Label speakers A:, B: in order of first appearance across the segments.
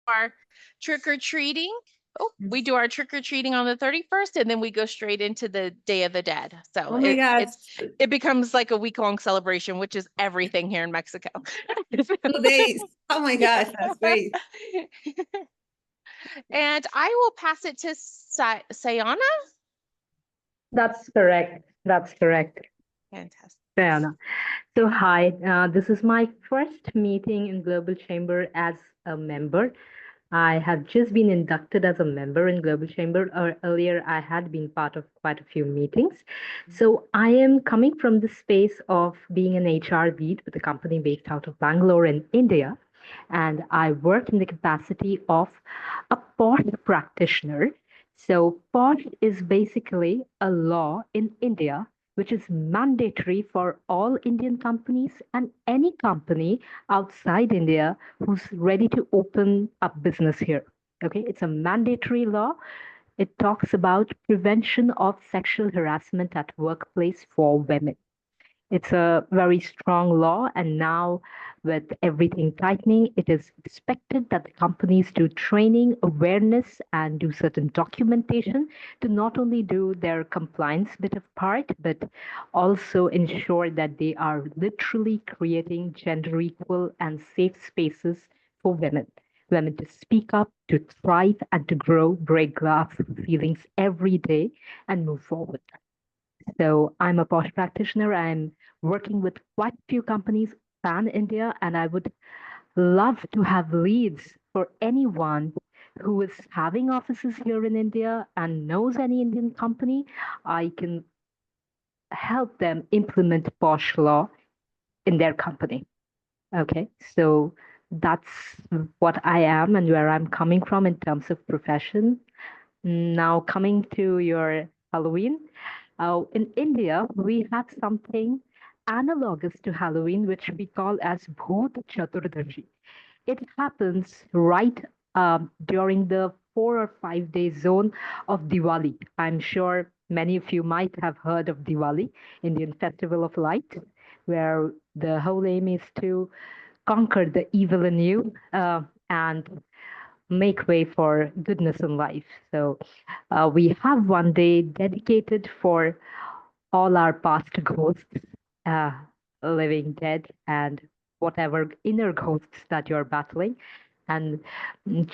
A: our trick-or-treating. Oh, we do our trick-or-treating on the 31st, and then we go straight into the Day of the Dead. So
B: Oh my God.
A: it becomes like a week-long celebration, which is everything here in Mexico.
B: 2 days. Oh my gosh, that's great.
A: And I will pass it to Sayana.
C: That's correct. That's correct.
A: Fantastic.
C: Sayana. So hi, this is my first meeting in Global Chamber as a member. I have just been inducted as a member in Global Chamber. Earlier, I had been part of quite a few meetings. So I am coming from the space of being an HR lead with a company based out of Bangalore in India. And I work in the capacity of a POSH practitioner. So POSH is basically a law in India which is mandatory for all Indian companies and any company outside India who's ready to open up business here. Okay, it's a mandatory law. It talks about prevention of sexual harassment at workplace for women. It's a very strong law, and now with everything tightening, it is expected that the companies do training, awareness, and do certain documentation to not only do their compliance bit of part, but also ensure that they are literally creating gender equal and safe spaces for women to speak up, to thrive, and to grow, break glass ceilings every day, and move forward. So I'm a POSH practitioner. I'm working with quite a few companies pan India, and I would love to have leads for anyone who is having offices here in India and knows any Indian company. I can help them implement POSH law in their company. Okay, so that's what I am and where I'm coming from in terms of profession. Now, coming to your Halloween, in India, we have something analogous to Halloween, which we call as Bhoot Chaturdashi. It happens right during the 4 or 5 day zone of Diwali. I'm sure many of you might have heard of Diwali, Indian Festival of Light, where the whole aim is to conquer the evil in you and make way for goodness in life. So we have one day dedicated for all our past ghosts, uh, living dead, and whatever inner ghosts that you're battling. And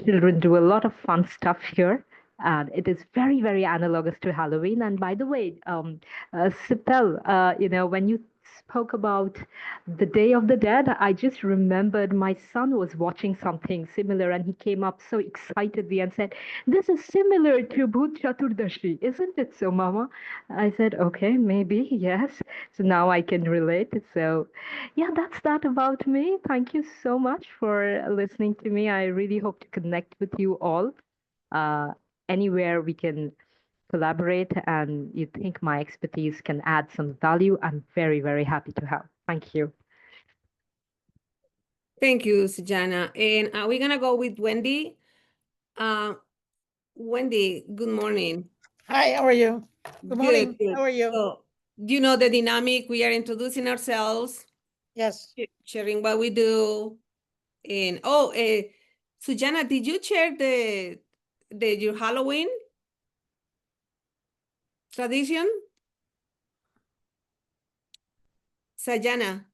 C: children do a lot of fun stuff here. And it is very, very analogous to Halloween. And by the way, Sipel, when you spoke about the Day of the Dead, I just remembered my son was watching something similar and he came up so excitedly and said, "This is similar to Bhoot Chaturdashi, isn't it so, Mama?" I said, "Okay, maybe, yes." So now I can relate. So, yeah, that's that about me. Thank you so much for listening to me. I really hope to connect with you all. Uh, Anywhere we can collaborate and you think my expertise can add some value, I'm very, very happy to help. Thank you.
B: Thank you, Sajana. And we're gonna go with Wendy. Wendy, good morning.
D: Hi, how are you? Good morning.
B: Good.
D: How are you?
B: So, you know the dynamic. We are introducing ourselves,
D: Yes.
B: sharing what we do. And Sujana, did you share your Halloween tradition? Sajana.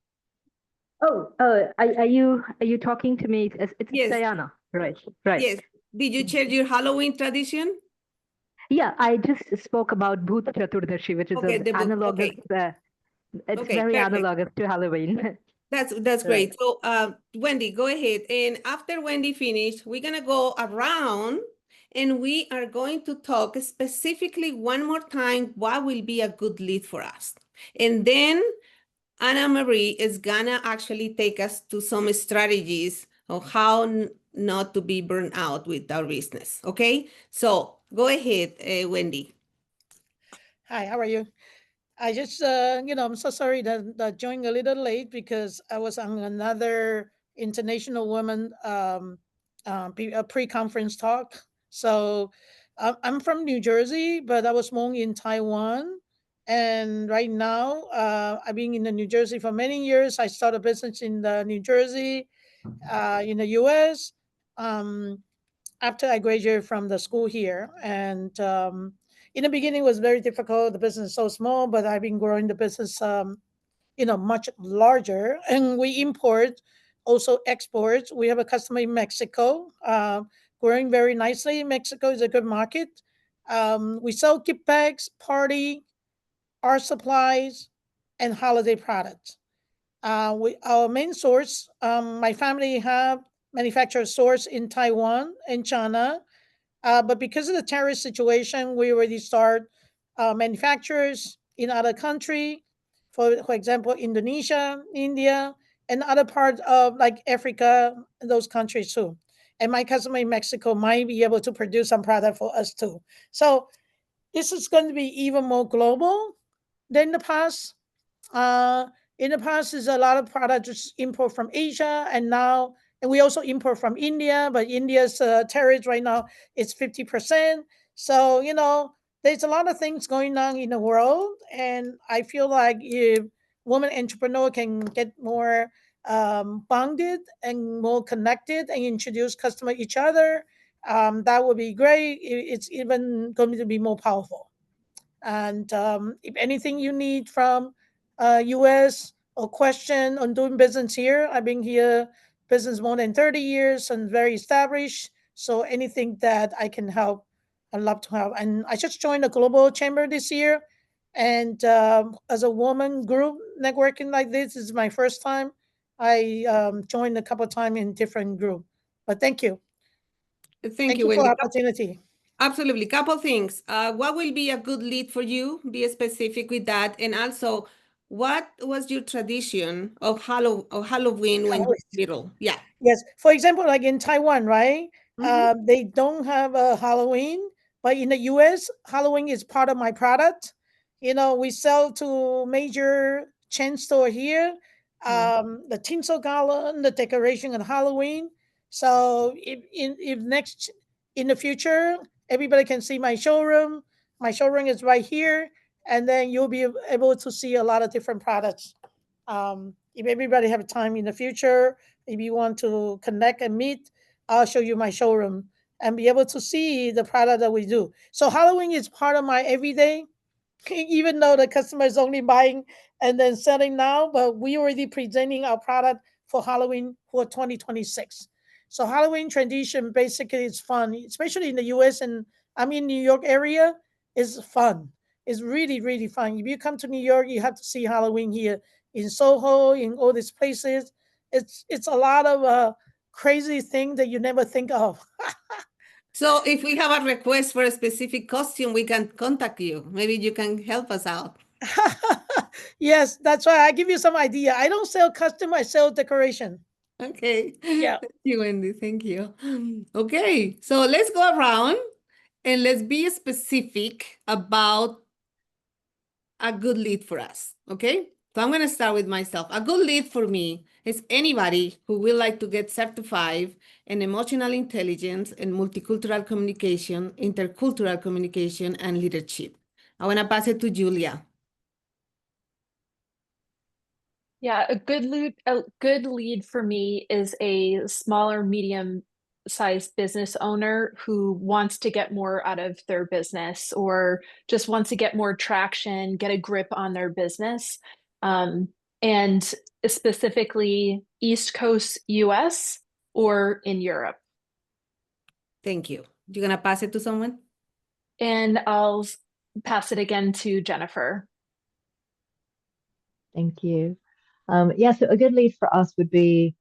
C: Are you talking to me? It's
B: Yes.
C: Sayana, right? Right.
B: Yes. Did you share your Halloween tradition?
C: Yeah, I just spoke about Bhoot Chaturdashi, which is
B: Okay,
C: an
B: the book.
C: analogous.
B: Okay.
C: It's
B: Okay,
C: very
B: perfect.
C: analogous to Halloween.
B: That's
C: Right.
B: great. So Wendy, go ahead. And after Wendy finished, we're gonna go around and we are going to talk specifically one more time what will be a good lead for us. And then Anna Marie is gonna actually take us to some strategies of how not to be burned out with our business. Okay, so go ahead, Wendy.
D: Hi, how are you? I just, I'm so sorry that I joined a little late because I was on another International Women a pre-conference talk. So I'm from New Jersey, but I was born in Taiwan. And right now, I've been in the New Jersey for many years. I started a business in the New Jersey, in the U.S. after I graduated from the school here. And in the beginning, it was very difficult. The business is so small, but I've been growing the business, much larger. And we import, also export. We have a customer in Mexico, growing very nicely. Mexico is a good market. We sell gift bags, party, art supplies, and holiday products. Our main source, my family have manufacturer source in Taiwan and China, but because of the terrorist situation, we already start manufacturers in other country, for example, Indonesia, India, and other parts of like Africa, those countries too. And my customer in Mexico might be able to produce some product for us too. So this is going to be even more global than the past. Uh, in the past, is a lot of products just import from Asia, and we also import from India. But India's tariff right now is 50%. So there's a lot of things going on in the world, and I feel like if women entrepreneur can get more bonded and more connected and introduce customer each other, that would be great. It's even going to be more powerful. And if anything you need from US or question on doing business here, I've been here business more than 30 years and very established. So anything that I can help, I'd love to help. And I just joined the Global Chamber this year. And as a woman group networking like this is my first time. I joined a couple of times in different group. But thank you.
B: Thank you,
D: You for
B: Wendy.
D: the opportunity.
B: Absolutely. Couple things. What will be a good lead for you? Be specific with that. And also, what was your tradition of Halloween when you were little? Yeah.
D: Yes. For example, like in Taiwan, right?
B: Mhm.
D: They don't have a Halloween, but in the US, Halloween is part of my product. We sell to major chain store here.
B: Mm.
D: The tinsel garland, the decoration on Halloween. So if next in the future, everybody can see my showroom. My showroom is right here, and then you'll be able to see a lot of different products. If everybody have time in the future, if you want to connect and meet, I'll show you my showroom and be able to see the product that we do. So Halloween is part of my everyday, even though the customer is only buying and then selling now, but we already presenting our product for Halloween for 2026. So Halloween tradition basically is fun, especially in the US, and I'm in New York area, is fun. It's really, really fun. If you come to New York, you have to see Halloween here in Soho, in all these places. It's a lot of crazy things that you never think of.
B: So if we have a request for a specific costume, we can contact you. Maybe you can help us out.
D: Yes, that's why I give you some idea. I don't sell custom, I sell decoration.
B: Okay.
D: Yeah.
B: Thank you, Wendy. Thank you. Okay. So let's go around and let's be specific about a good lead for us. Okay. So I'm going to start with myself. A good lead for me is anybody who would like to get certified in emotional intelligence and multicultural communication, intercultural communication, and leadership. I want to pass it to Julia.
E: Yeah, a good lead for me is a smaller, medium-sized business owner who wants to get more out of their business or just wants to get more traction, get a grip on their business. And specifically East Coast US or in Europe.
B: Thank you. You're going to pass it to someone?
E: And I'll pass it again to Jennifer.
F: Thank you. Yeah, so a good lead for us would be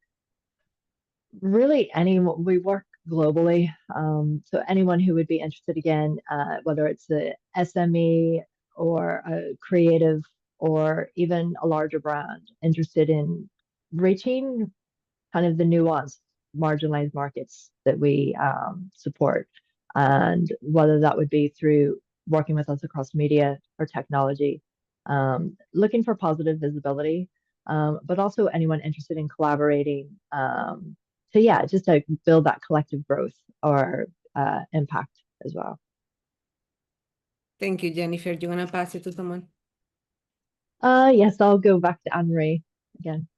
F: really anyone. We work globally, so anyone who would be interested again, whether it's a SME or a creative or even a larger brand interested in reaching kind of the nuanced marginalized markets that we support, and whether that would be through working with us across media or technology, looking for positive visibility, but also anyone interested in collaborating. So yeah, just to build that collective growth or impact as well.
B: Thank you, Jennifer. You want to pass it to someone?
F: Yes, I'll go back to Anne-Marie again.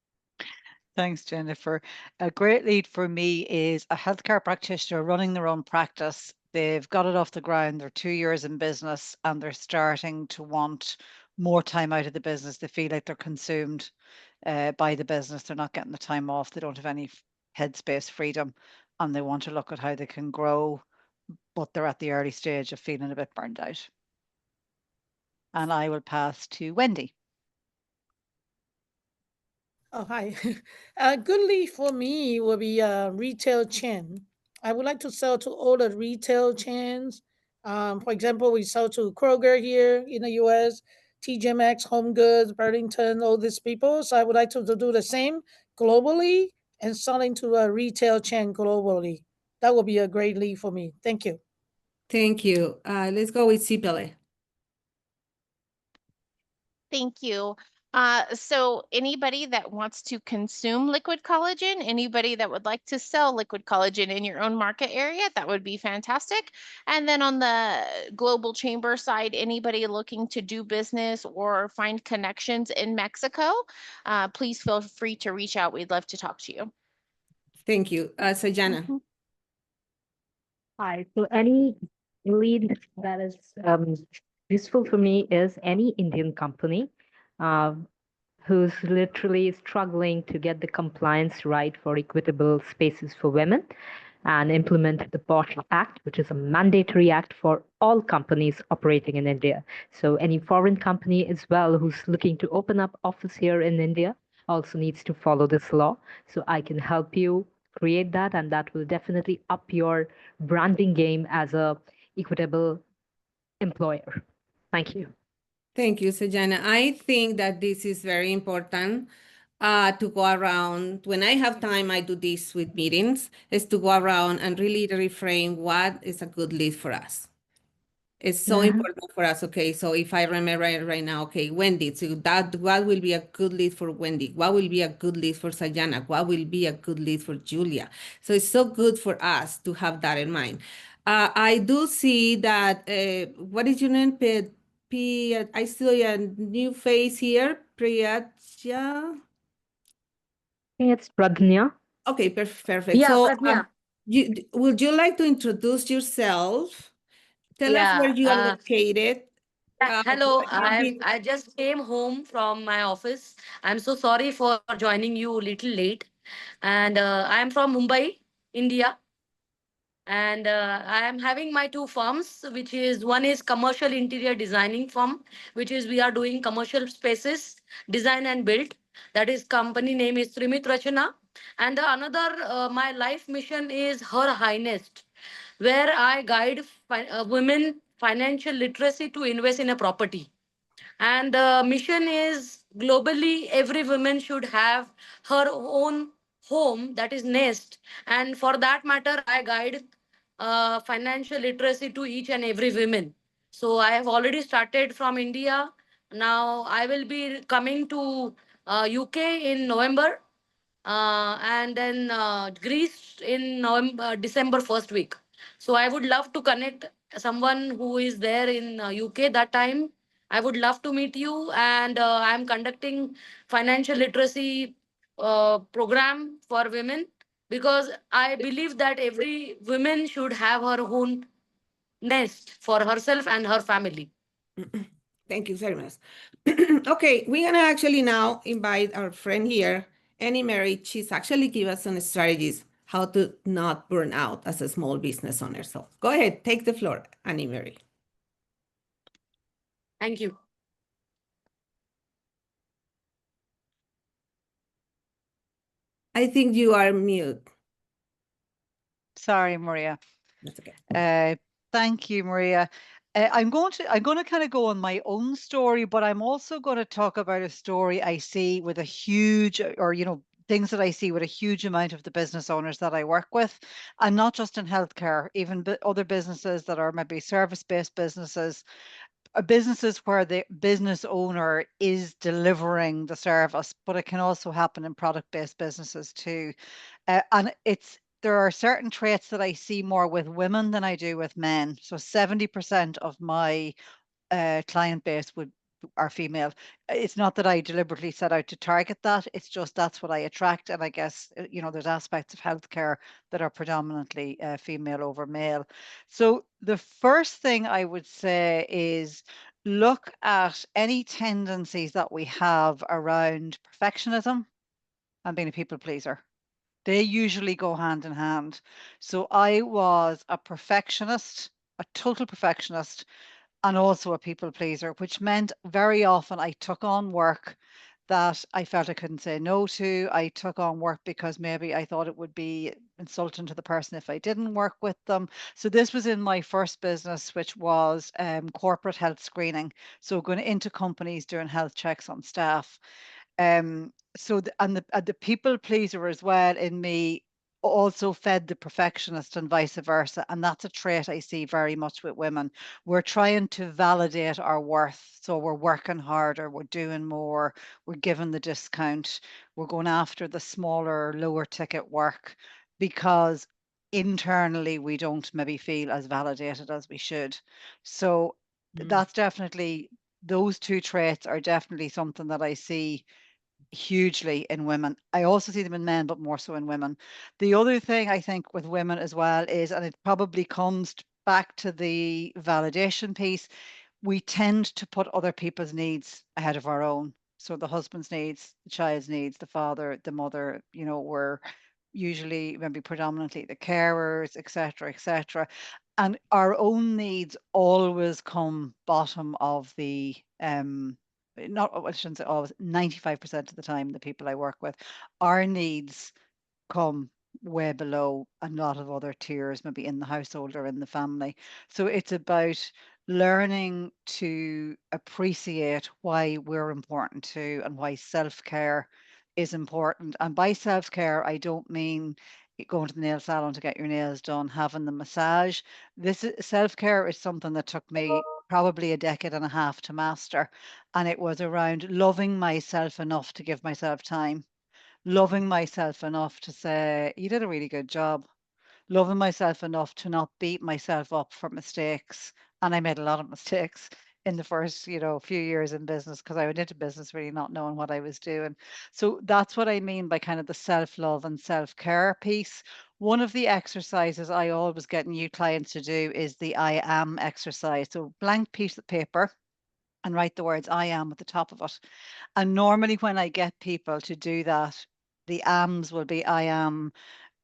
G: Thanks, Jennifer. A great lead for me is a healthcare practitioner running their own practice. They've got it off the ground. They're 2 years in business and they're starting to want more time out of the business. They feel like they're consumed by the business. They're not getting the time off. They don't have any headspace freedom and they want to look at how they can grow, but they're at the early stage of feeling a bit burned out. And I will pass to Wendy.
D: Oh, hi. A good lead for me will be a retail chain. I would like to sell to all the retail chains. For example, we sell to Kroger here in the US, TJ Maxx, Home Goods, Burlington, all these people. So I would like to do the same globally and selling to a retail chain globally. That would be a great lead for me. Thank you.
B: Thank you. Let's go with Sipele.
A: Thank you. So anybody that wants to consume liquid collagen, anybody that would like to sell liquid collagen in your own market area, that would be fantastic. And then on the global chamber side, anybody looking to do business or find connections in Mexico, please feel free to reach out. We'd love to talk to you.
B: Thank you. Sayana.
A: Mhm.
C: Hi. So any lead that is useful for me is any Indian company uh, who's literally struggling to get the compliance right for equitable spaces for women and implement the POSH Act, which is a mandatory act for all companies operating in India. So any foreign company as well who's looking to open up office here in India also needs to follow this law. So I can help you create that, and that will definitely up your branding game as a equitable employer. Thank you.
B: Thank you, Sajana. I think that this is very important to go around. When I have time, I do this with meetings, is to go around and really reframe what is a good lead for us. It's so important for us. Okay, so if I remember right now, okay, Wendy, so that what will be a good lead for Wendy? What will be a good lead for Sajana? What will be a good lead for Julia? So it's so good for us to have that in mind. I do see that, what is your name? I see a new face here, Priyaja.
C: It's Pradnya.
B: Okay, perfect.
H: Yeah,
B: So,
H: Pratnya.
B: would you like to introduce yourself? Tell us where
H: Yeah.
B: you are located.
H: Hello.
B: What have been.
H: I just came home from my office. I'm so sorry for joining you a little late. And I'm from Mumbai, India. And I am having my two firms, which is one is commercial interior designing firm, which is we are doing commercial spaces, design and build. That is company name is Trimit Rachana. And the another, my life mission is Her Highness, where I guide women financial literacy to invest in a property. And the mission is globally, every woman should have her own home, that is nest. And for that matter, I guide financial literacy to each and every woman. So I have already started from India. Now I will be coming to UK in November, and then Greece in November, December first week. So I would love to connect someone who is there in UK that time. I would love to meet you, and I am conducting financial literacy program for women because I believe that every woman should have her own nest for herself and her family.
B: Thank you very much. Okay, we're gonna actually now invite our friend here, Annie Mary. She's actually give us some strategies how to not burn out as a small business owner. So go ahead, take the floor, Annie Mary.
H: Thank you.
B: I think you are mute.
G: Sorry, Maria.
B: That's okay.
G: Thank you, Maria. I'm going to kind of go on my own story, but I'm also going to talk about a story I see with a huge, or things that I see with a huge amount of the business owners that I work with, and not just in healthcare, even other businesses that are maybe service-based businesses, businesses where the business owner is delivering the service, but it can also happen in product-based businesses too. And there are certain traits that I see more with women than I do with men. So 70% of my client base would are female. It's not that I deliberately set out to target that. It's just that's what I attract. And I guess, there's aspects of healthcare that are predominantly female over male. So the first thing I would say is look at any tendencies that we have around perfectionism and being a people pleaser. They usually go hand in hand. So I was a perfectionist, a total perfectionist, and also a people pleaser, which meant very often I took on work that I felt I couldn't say no to. I took on work because maybe I thought it would be insulting to the person if I didn't work with them. So this was in my first business, which was corporate health screening. So going into companies doing health checks on staff. And the people pleaser as well in me also fed the perfectionist and vice versa. And that's a trait I see very much with women. We're trying to validate our worth. So we're working harder, we're doing more, we're giving the discount, we're going after the smaller, lower ticket work because internally we don't maybe feel as validated as we should. So that's definitely, those two traits are definitely something that I see hugely in women. I also see them in men, but more so in women. The other thing I think with women as well is, and it probably comes back to the validation piece, we tend to put other people's needs ahead of our own. So the husband's needs, the child's needs, the father, the mother, we're usually maybe predominantly the carers, etc., etc. And our own needs always come bottom of the not I shouldn't say always, 95% of the time, the people I work with, our needs come way below a lot of other tiers, maybe in the household or in the family. So it's about learning to appreciate why we're important too and why self-care is important. And by self-care, I don't mean going to the nail salon to get your nails done, having the massage. This self-care is something that took me probably a decade and a half to master. And it was around loving myself enough to give myself time, loving myself enough to say, you did a really good job, loving myself enough to not beat myself up for mistakes. And I made a lot of mistakes in the first, few years in business because I went into business really not knowing what I was doing. So that's what I mean by kind of the self-love and self-care piece. One of the exercises I always get new clients to do is the I am exercise. So blank piece of paper and write the words I am at the top of it. And normally when I get people to do that, the ams will be I am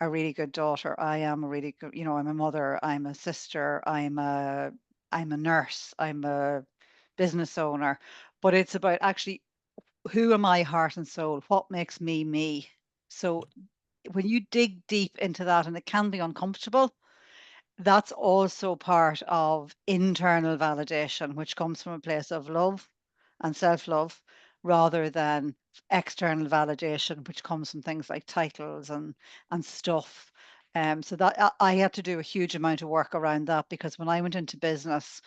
G: a really good daughter. I am a really good, I'm a mother, I'm a sister, I'm a nurse, I'm a business owner. But it's about actually who am I heart and soul? What makes me me? So when you dig deep into that, and it can be uncomfortable, that's also part of internal validation, which comes from a place of love and self-love rather than external validation, which comes from things like titles and stuff. So that I had to do a huge amount of work around that because when I went into business,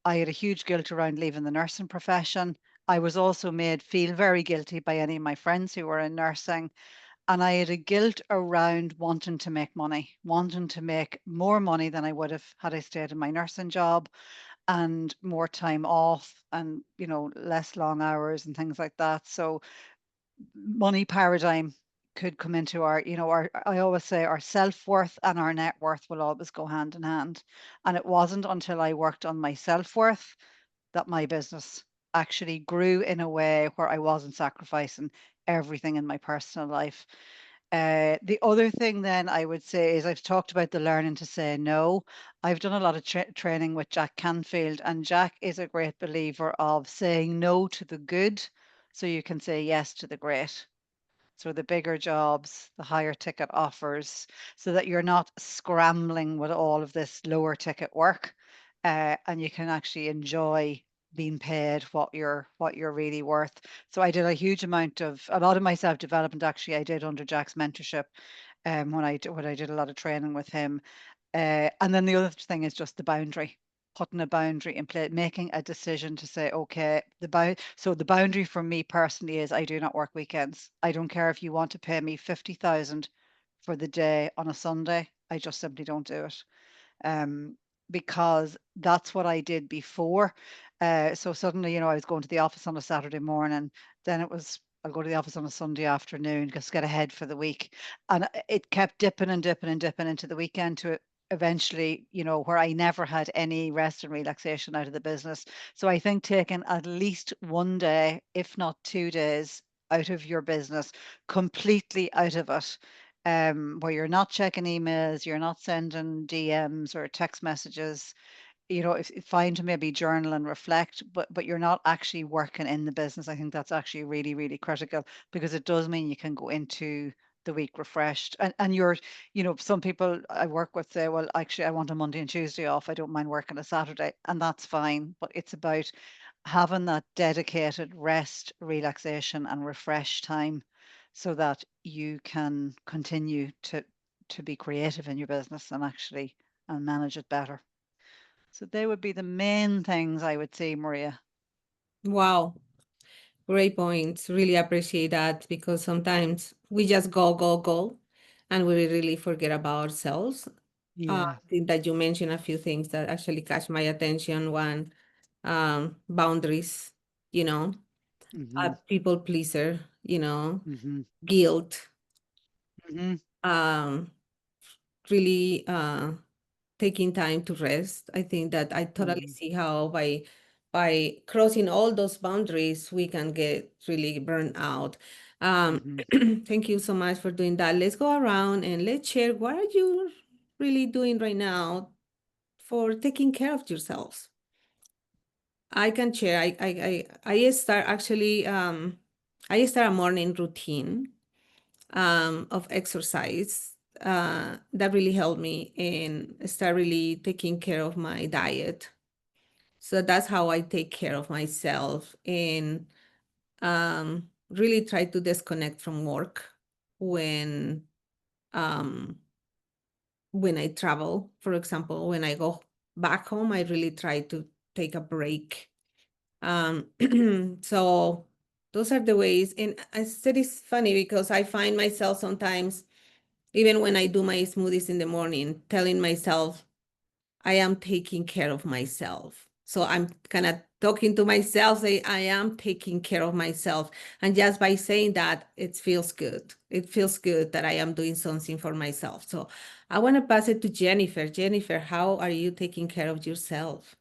G: I had a huge guilt around leaving the nursing profession. I was also made feel very guilty by any of my friends who were in nursing. And I had a guilt around wanting to make money, wanting to make more money than I would have had I stayed in my nursing job and more time off and, less long hours and things like that. So money paradigm could come into I always say our self-worth and our net worth will always go hand in hand. And it wasn't until I worked on my self-worth that my business actually grew in a way where I wasn't sacrificing everything in my personal life. The other thing then I would say is I've talked about the learning to say no. I've done a lot of training with Jack Canfield, and Jack is a great believer of saying no to the good so you can say yes to the great. So the bigger jobs, the higher ticket offers, so that you're not scrambling with all of this lower ticket work, and you can actually enjoy being paid what you're really worth. So I did a lot of my self development actually I did under Jack's mentorship, when I did a lot of training with him. And then the other thing is just the boundary, putting a boundary in place, making a decision to say, okay, so the boundary for me personally is I do not work weekends. I don't care if you want to pay me 50,000 for the day on a Sunday. I just simply don't do it. Um, because that's what I did before. So suddenly, I was going to the office on a Saturday morning, then it was I'll go to the office on a Sunday afternoon, just get ahead for the week. And it kept dipping and dipping and dipping into the weekend to eventually, where I never had any rest and relaxation out of the business. So I think taking at least one day, if not 2 days, out of your business, completely out of it, where you're not checking emails, you're not sending DMs or text messages, if fine to maybe journal and reflect, but you're not actually working in the business. I think that's actually really, really critical, because it does mean you can go into the week refreshed. And you're, some people I work with say, well, actually, I want a Monday and Tuesday off. I don't mind working a Saturday, and that's fine. But it's about having that dedicated rest, relaxation, and refresh time, so that you can continue to be creative in your business and actually and manage it better. So they would be the main things I would say, Maria.
B: Wow, great points. Really appreciate that, because sometimes we just go, go, go, and we really forget about ourselves.
G: Yeah.
B: I think that you mentioned a few things that actually catch my attention. One, boundaries, you know, a
G: Mm-hmm.
B: people pleaser,
G: Mm-hmm.
B: guilt,
G: Mm-hmm.
B: um, really taking time to rest. I think that I totally
G: Mm-hmm.
B: see how by crossing all those boundaries, we can get really burned out.
G: Mm-hmm.
B: Thank you so much for doing that. Let's go around and let's share, what are you really doing right now for taking care of yourselves? I can share. I start actually I start a morning routine of exercise that really helped me and start really taking care of my diet. So that's how I take care of myself, and really try to disconnect from work when um, when I travel. For example, when I go back home, I really try to take a break. Um, so those are the ways. And I said it's funny because I find myself sometimes, even when I do my smoothies in the morning, telling myself I am taking care of myself. So I'm kind of talking to myself, say I am taking care of myself. And just by saying that, it feels good. It feels good that I am doing something for myself. So I want to pass it to Jennifer. Jennifer, how are you taking care of yourself?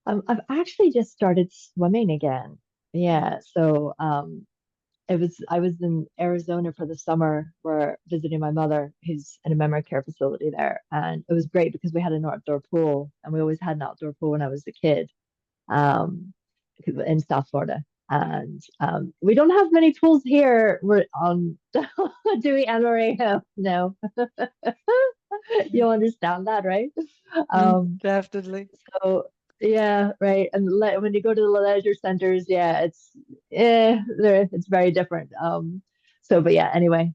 F: I've actually just started swimming again. Yeah, so I was in Arizona for the summer. We're visiting my mother, who's in a memory care facility there, and it was great because we had an outdoor pool, and we always had an outdoor pool when I was a kid, um, in South Florida. And we don't have many pools here. We're on Dewey and Maria. No, you'll understand that, right? Um,
G: Definitely.
F: so yeah, right. And when you go to the leisure centers, yeah, it's very different. So but yeah, anyway,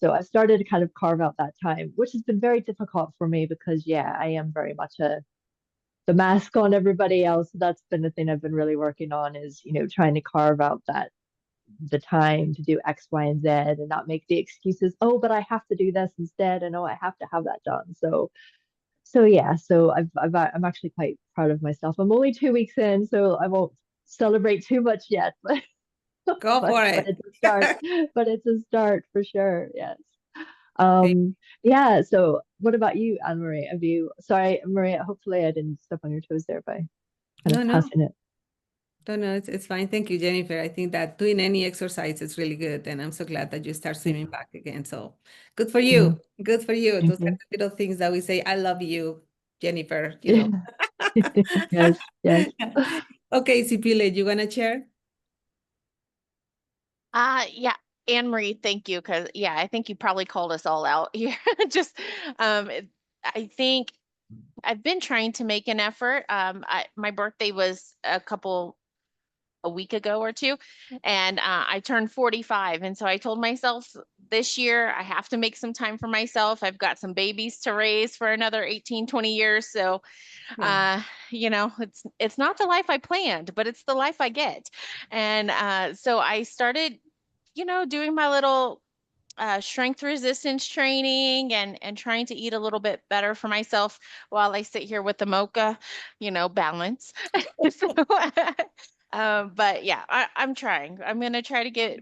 F: so I started to kind of carve out that time, which has been very difficult for me because yeah, I am very much the mask on everybody else. That's been the thing I've been really working on is, trying to carve out the time to do X, Y, and Z and not make the excuses, oh, but I have to do this instead, and oh, I have to have that done. So yeah, so I'm actually quite proud of myself. I'm only 2 weeks in, so I won't celebrate too much yet, but
B: Go for
F: but
B: it.
F: it's a start. But it's a start for sure. Yes.
B: Okay.
F: Yeah. So what about you, Anne Marie? Sorry, Maria, hopefully I didn't step on your toes there by kind
B: No,
F: of
B: no,
F: passing it.
B: no, no, it's fine. Thank you, Jennifer. I think that doing any exercise is really good. And I'm so glad that you start
F: Yeah.
B: swimming back again. So good for you.
F: Mhm.
B: Good for you. Those
F: Thank
B: are
F: you.
B: the little things that we say, I love you, Jennifer,
F: Yeah. Yes. Yes.
B: Okay, Sipile, you wanna share?
A: Yeah, Anne Marie, thank you. Cause yeah, I think you probably called us all out here. Just, I think I've been trying to make an effort. My birthday was a week ago or two, and I turned 45. And so I told myself this year I have to make some time for myself. I've got some babies to raise for another 18, 20 years. So,
B: Yeah.
A: uh, it's not the life I planned, but it's the life I get. And so I started, doing my little strength resistance training and trying to eat a little bit better for myself while I sit here with the mocha, balance. So, but yeah, I'm trying. I'm gonna try to get.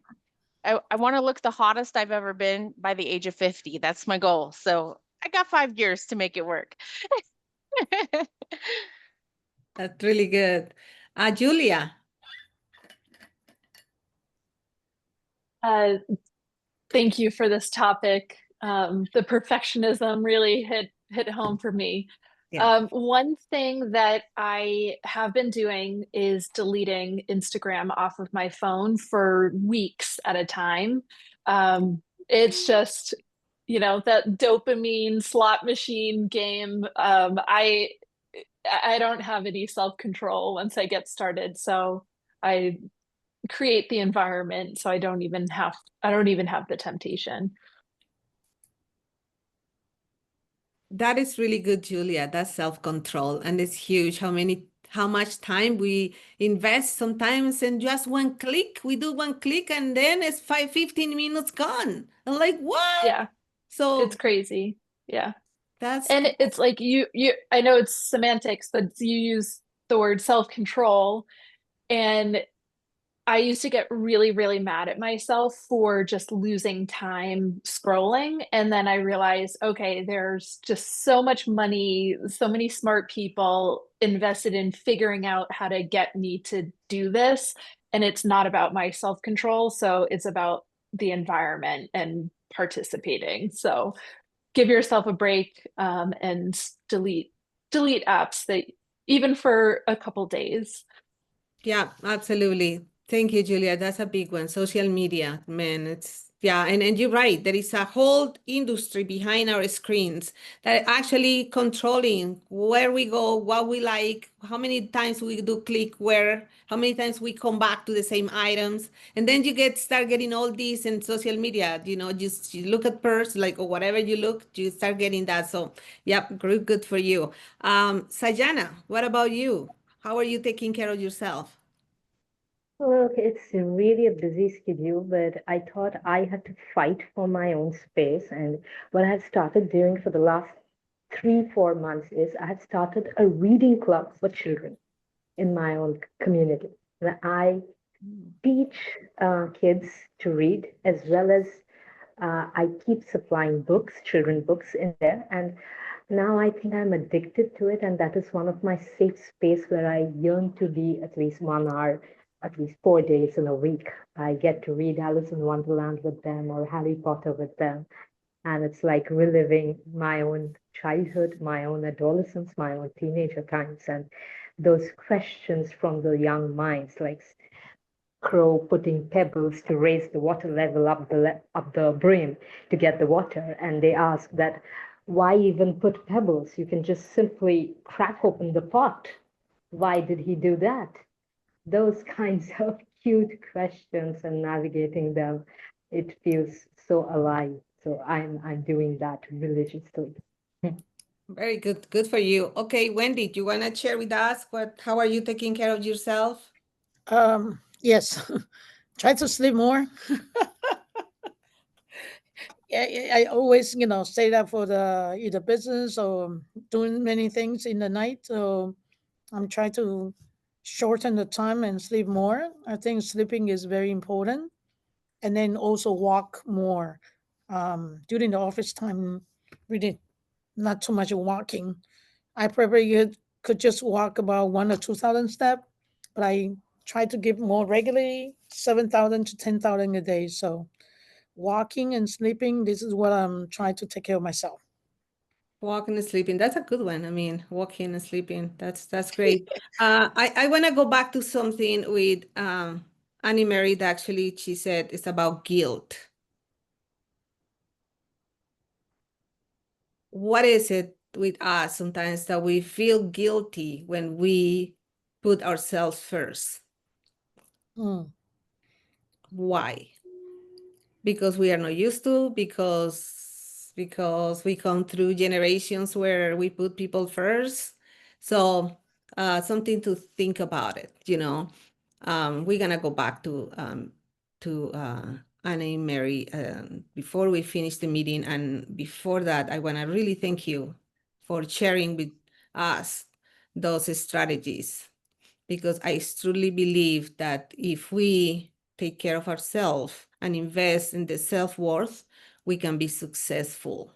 A: I want to look the hottest I've ever been by the age of 50. That's my goal. So I got 5 years to make it work.
B: That's really good. Julia.
E: Thank you for this topic. The perfectionism really hit home for me.
B: Yeah.
E: One thing that I have been doing is deleting Instagram off of my phone for weeks at a time. It's just, that dopamine slot machine game. I don't have any self-control once I get started, so I create the environment so I don't even have the temptation.
B: That is really good, Julia. That's self-control, and it's huge how much time we invest sometimes in just one click. We do one click and then it's 15 minutes gone. I'm like, what?
E: Yeah,
B: So
E: it's crazy. Yeah.
B: that's
E: And it's like I know it's semantics, but you use the word self-control, and I used to get really, really mad at myself for just losing time scrolling. And then I realized, okay, there's just so much money, so many smart people invested in figuring out how to get me to do this. And it's not about my self-control. So it's about the environment and participating. So give yourself a break, and delete apps that even for a couple days.
B: yeah, absolutely. Thank you, Julia. That's a big one. Social media, man, and you're right. There is a whole industry behind our screens that are actually controlling where we go, what we like, how many times we do click where, how many times we come back to the same items. And then start getting all these in social media, just you look at purse, like, or whatever you look, you start getting that. So, yep, good for you. Sayana, what about you? How are you taking care of yourself?
C: Well, it's really a busy schedule, but I thought I had to fight for my own space. And what I've started doing for the last 3, 4 months is I have started a reading club for children in my own community. And I teach kids to read as well as I keep supplying books, children books in there. And now I think I'm addicted to it. And that is one of my safe space where I yearn to be at least 1 hour, at least 4 days in a week. I get to read Alice in Wonderland with them or Harry Potter with them. And it's like reliving my own childhood, my own adolescence, my own teenager times. And those questions from the young minds, like crow putting pebbles to raise the water level up the brim to get the water, and they ask that why even put pebbles? You can just simply crack open the pot. Why did he do that? Those kinds of cute questions and navigating them, it feels so alive. So I'm doing that religiously.
B: Very good. Good for you. Okay, Wendy, do you want to share with us how are you taking care of yourself?
D: Yes. Try to sleep more. I always, stay up for the either business or doing many things in the night. So I'm trying to shorten the time and sleep more. I think sleeping is very important. And then also walk more. During the office time, really not too much walking. I probably could just walk about 1 or 2,000 steps, but I try to give more regularly, 7,000 to 10,000 a day. So walking and sleeping, this is what I'm trying to take care of myself.
B: Walking and sleeping. That's a good one. I mean, walking and sleeping. That's great. I want to go back to something with Annie Mary that actually she said it's about guilt. What is it with us sometimes that we feel guilty when we put ourselves first?
D: Mm.
B: Why? Because we are not used to, because we come through generations where we put people first. So something to think about it, we're gonna go back to Annie Mary, before we finish the meeting, and before that, I want to really thank you for sharing with us those strategies, because I truly believe that if we take care of ourselves and invest in the self-worth, we can be successful.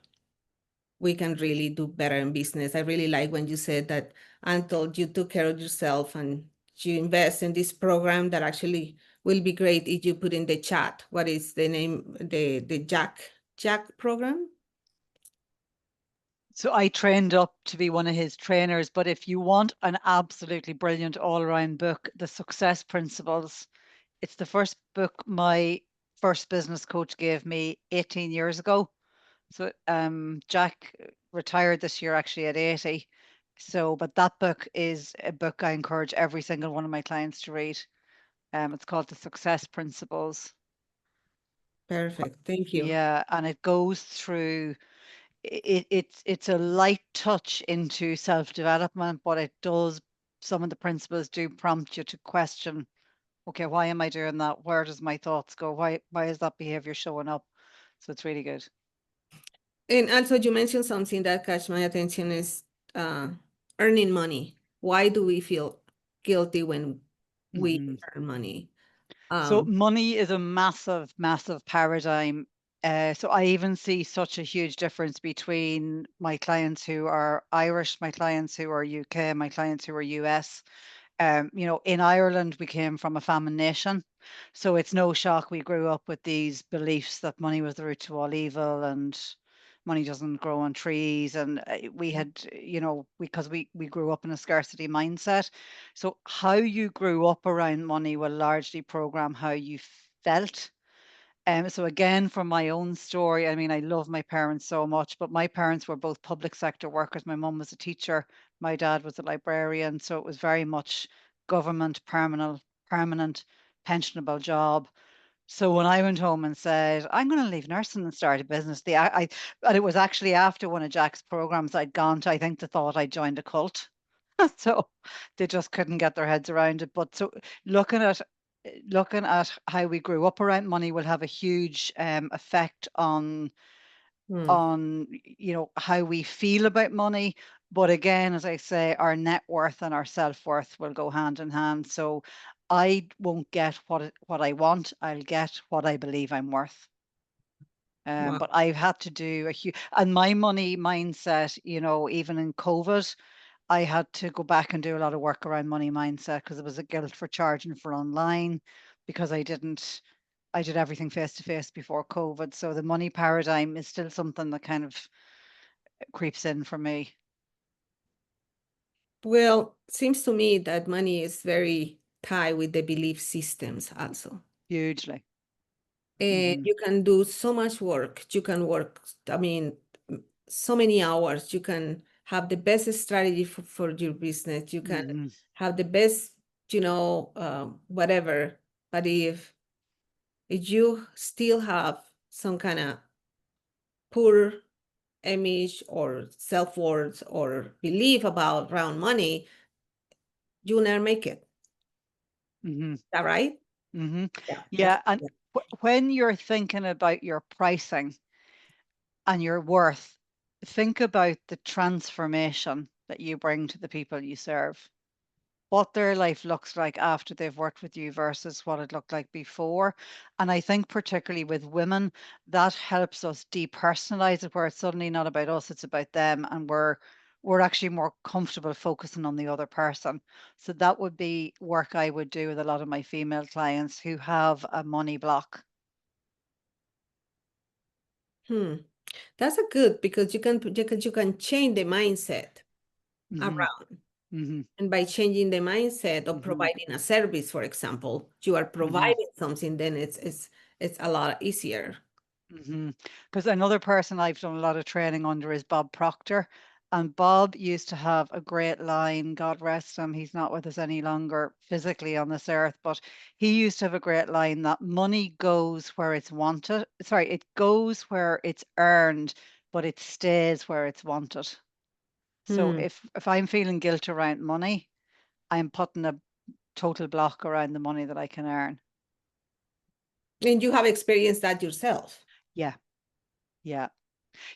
B: We can really do better in business. I really like when you said that, until you took care of yourself and you invest in this program that actually will be great if you put in the chat. What is the name? The Jack program?
G: So I trained up to be one of his trainers, but if you want an absolutely brilliant all-around book, The Success Principles, it's the first book my first business coach gave me 18 years ago. So Jack retired this year actually at 80. So, but that book is a book I encourage every single one of my clients to read. It's called The Success Principles.
B: Perfect. Thank you.
G: Yeah, and it goes through it's a light touch into self-development, but it does, some of the principles do prompt you to question, okay, why am I doing that? Where does my thoughts go? Why is that behavior showing up? So it's really good.
B: And also you mentioned something that catch my attention is earning money. Why do we feel guilty when we earn money?
G: So money is a massive, massive paradigm. So I even see such a huge difference between my clients who are Irish, my clients who are UK, my clients who are US. You know, in Ireland, we came from a famine nation. So it's no shock we grew up with these beliefs that money was the root to all evil and money doesn't grow on trees. And we had, you know, because we grew up in a scarcity mindset. So how you grew up around money will largely program how you felt. So again, from my own story, I mean, I love my parents so much, but my parents were both public sector workers. My mum was a teacher, my dad was a librarian, so it was very much government, permanent, pensionable job. So when I went home and said, I'm going to leave nursing and start a business, and it was actually after one of Jack's programs I'd gone to, I think they thought I joined a cult. So they just couldn't get their heads around it. But so looking at how we grew up around money will have a huge effect on you know how we feel about money. But again, as I say, our net worth and our self-worth will go hand in hand. So I won't get what I want. I'll get what I believe I'm worth.
B: Wow.
G: But I've had to do a huge, and my money mindset, you know, even in COVID, I had to go back and do a lot of work around money mindset because there was a guilt for charging for online because I did everything face to face before COVID. So the money paradigm is still something that kind of creeps in for me.
B: Well, seems to me that money is very tied with the belief systems also.
G: Hugely.
B: And you can do so much work. You can work, I mean, so many hours. You can have the best strategy for your business. You can have the best, you know, whatever. But if you still have some kind of poor image or self-worth or belief about around money, you will never make it. Is that right?
G: Yeah. And when you're thinking about your pricing and your worth, think about the transformation that you bring to the people you serve, what their life looks like after they've worked with you versus what it looked like before. And I think particularly with women, that helps us depersonalize it, where it's suddenly not about us, it's about them. And we're actually more comfortable focusing on the other person. So that would be work I would do with a lot of my female clients who have a money block.
B: That's a good, because you can change the mindset around. And by changing the mindset of providing a service, for example, you are providing something, then it's a lot easier.
G: Because another person I've done a lot of training under is Bob Proctor. And Bob used to have a great line, God rest him, he's not with us any longer physically on this earth, but he used to have a great line that money goes where it's wanted. Sorry, it goes where it's earned, but it stays where it's wanted. So if I'm feeling guilt around money, I'm putting a total block around the money that I can earn.
B: And you have experienced that yourself.
G: Yeah. Yeah.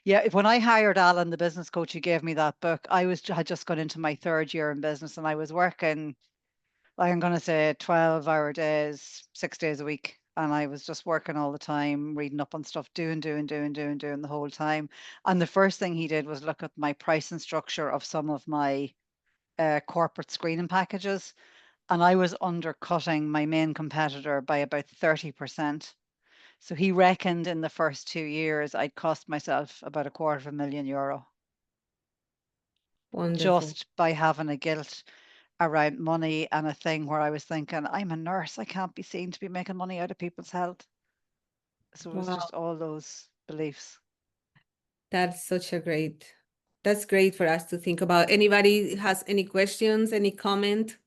G: Yeah. When I hired Alan, the business coach who gave me that book, had just gone into my 3rd year in business, and I was working, I'm going to say 12-hour days, 6 days a week. And I was just working all the time, reading up on stuff, doing the whole time. And the first thing he did was look at my pricing structure of some of my corporate screening packages. And I was undercutting my main competitor by about 30%. So he reckoned in the first 2 years, I'd cost myself about €250,000.
B: Wonderful.
G: Just by having a guilt around money and a thing where I was thinking, I'm a nurse, I can't be seen to be making money out of people's health. So it was
B: Wow.
G: just all those beliefs.
B: That's that's great for us to think about. Anybody has any questions, any comment?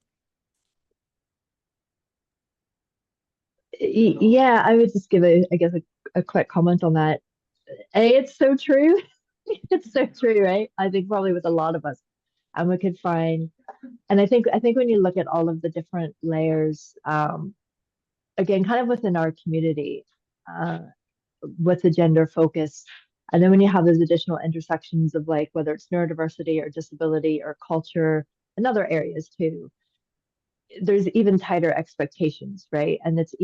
F: Yeah, I would just give I guess a quick comment on that. It's so true. It's so true, right? I think probably with a lot of us. And we could find, and I think when you look at all of the different layers, again, kind of within our community, with the gender focus, and then when you have those additional intersections of like whether it's neurodiversity or disability or culture and other areas too, there's even tighter expectations, right? And it's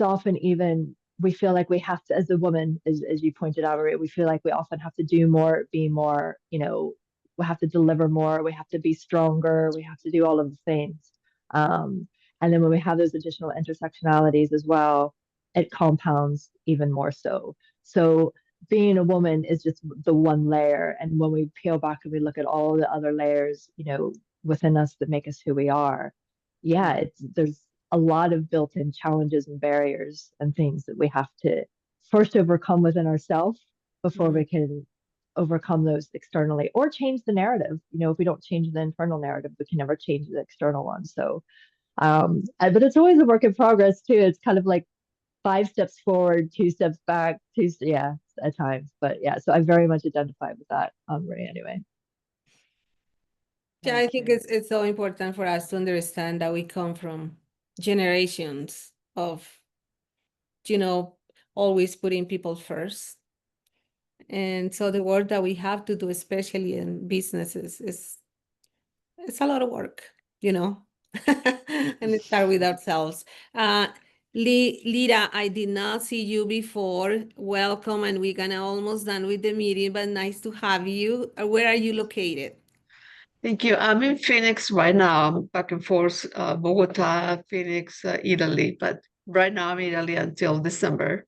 F: often even we feel like we have to, as a woman, as you pointed out, right, we feel like we often have to do more, be more, we have to deliver more, we have to be stronger, we have to do all of the things. And then when we have those additional intersectionalities as well, it compounds even more so. So being a woman is just the one layer. And when we peel back and we look at all the other layers, within us that make us who we are, yeah, there's a lot of built-in challenges and barriers and things that we have to first overcome within ourselves before we can overcome those externally or change the narrative. If we don't change the internal narrative, we can never change the external one. So, but it's always a work in progress too. It's kind of like 5 steps forward, 2 steps back, yeah, at times. But yeah, so I very much identify with that, Ray, anyway.
B: Yeah, I think it's so important for us to understand that we come from generations of, always putting people first. And so the work that we have to do, especially in businesses, it's a lot of work, and it start with ourselves. Lita, I did not see you before. Welcome, and we're gonna almost done with the meeting, but nice to have you. Where are you located?
I: Thank you. I'm in Phoenix right now. I'm back and forth, Bogota, Phoenix, Italy. But right now I'm in Italy until December.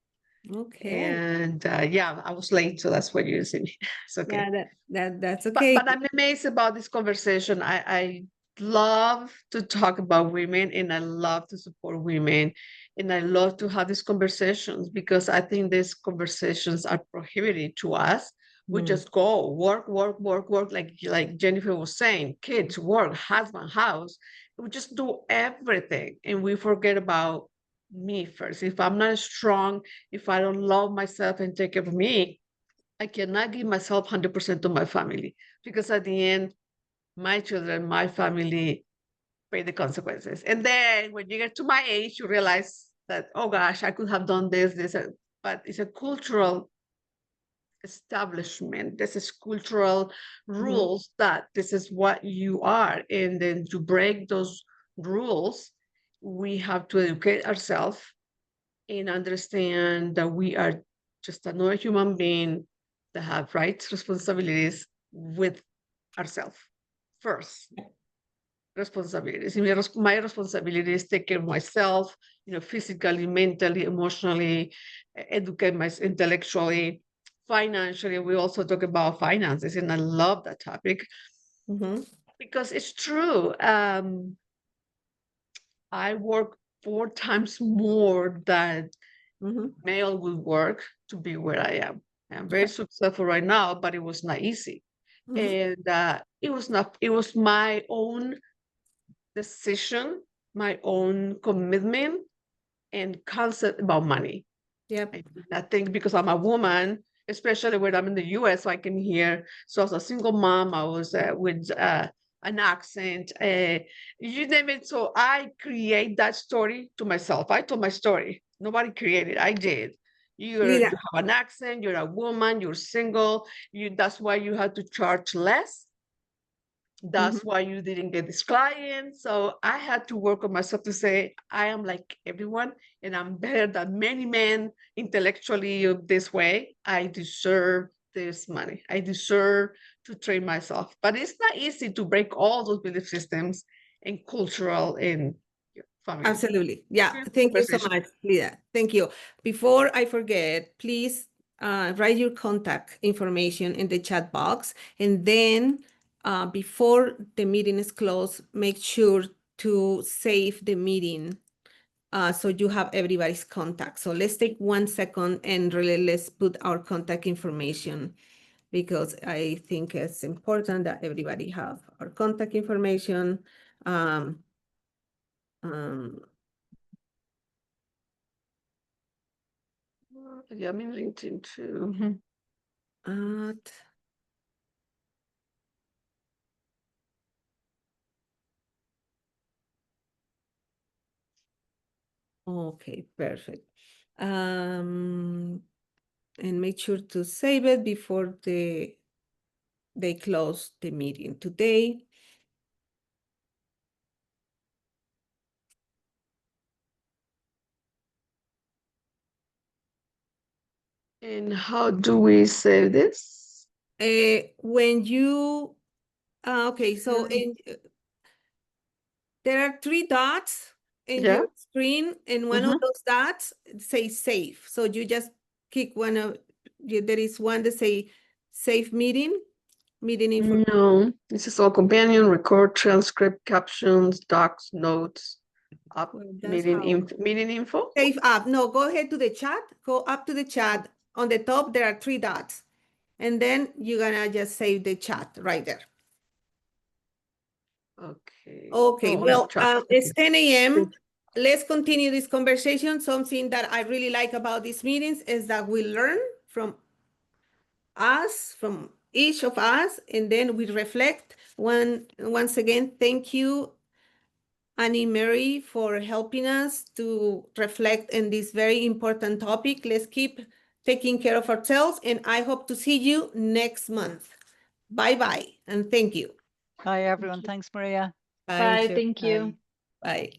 B: Okay.
I: And yeah, I was late, so that's why you see me. It's okay.
B: Yeah, that's okay.
I: But I'm amazed about this conversation. I love to talk about women, and I love to support women, and I love to have these conversations because I think these conversations are prohibited to us. We just go work, work, work, work, like Jennifer was saying, kids, work, husband, house. We just do everything, and we forget about me first. If I'm not strong, if I don't love myself and take care of me, I cannot give myself 100% to my family because at the end, my children, my family pay the consequences. And then when you get to my age, you realize that, oh gosh, I could have done this, but it's a cultural establishment. This is cultural rules that this is what you are. And then to break those rules, we have to educate ourselves and understand that we are just another human being that have rights, responsibilities with ourselves first. Responsibilities. My responsibility is take care of myself, physically, mentally, emotionally, educate myself intellectually, financially. We also talk about finances, and I love that topic because it's true. I work 4 times more than male will work to be where I am. I'm very successful right now, but it was not easy. And it was my own decision, my own commitment and concept about money.
B: Yep.
I: I think because I'm a woman, especially when I'm in the US, so I can hear. So as a single mom, I was with an accent, you name it. So I create that story to myself. I told my story. Nobody created. I did. You
B: Lida,
I: have an accent. You're a woman. You're single. That's why you had to charge less. That's why you didn't get this client. So I had to work on myself to say, I am like everyone and I'm better than many men intellectually this way. I deserve this money. I deserve to train myself. But it's not easy to break all those belief systems and cultural and family.
B: absolutely. Yeah. Thank you so much, Lida. Thank you. Before I forget, please write your contact information in the chat box. And then before the meeting is closed, make sure to save the meeting so you have everybody's contact. So let's take 1 second and really let's put our contact information, because I think it's important that everybody have our contact information.
I: Yeah, I'm in LinkedIn too.
B: Okay, perfect. And make sure to save it before they close the meeting today.
I: And how do we save this?
B: When you, okay, so there are 3 dots in your screen, and one of those dots says save. So you just click one of, there is one that say save meeting information.
I: No, this is all companion, record, transcript, captions, docs, notes, up, meeting info.
B: Save up. No, go ahead to the chat. Go up to the chat. On the top, there are 3 dots. And then you're gonna just save the chat right there.
I: Okay.
B: Okay, well, it's 10 a.m. Let's continue this conversation. Something that I really like about these meetings is that we learn from us, from each of us, and then we reflect. Once again, thank you, Annie Mary, for helping us to reflect on this very important topic. Let's keep taking care of ourselves, and I hope to see you next month. Bye-bye, and thank you.
G: Bye, everyone. Thanks, Maria.
E: Bye. Thank you.
B: Bye.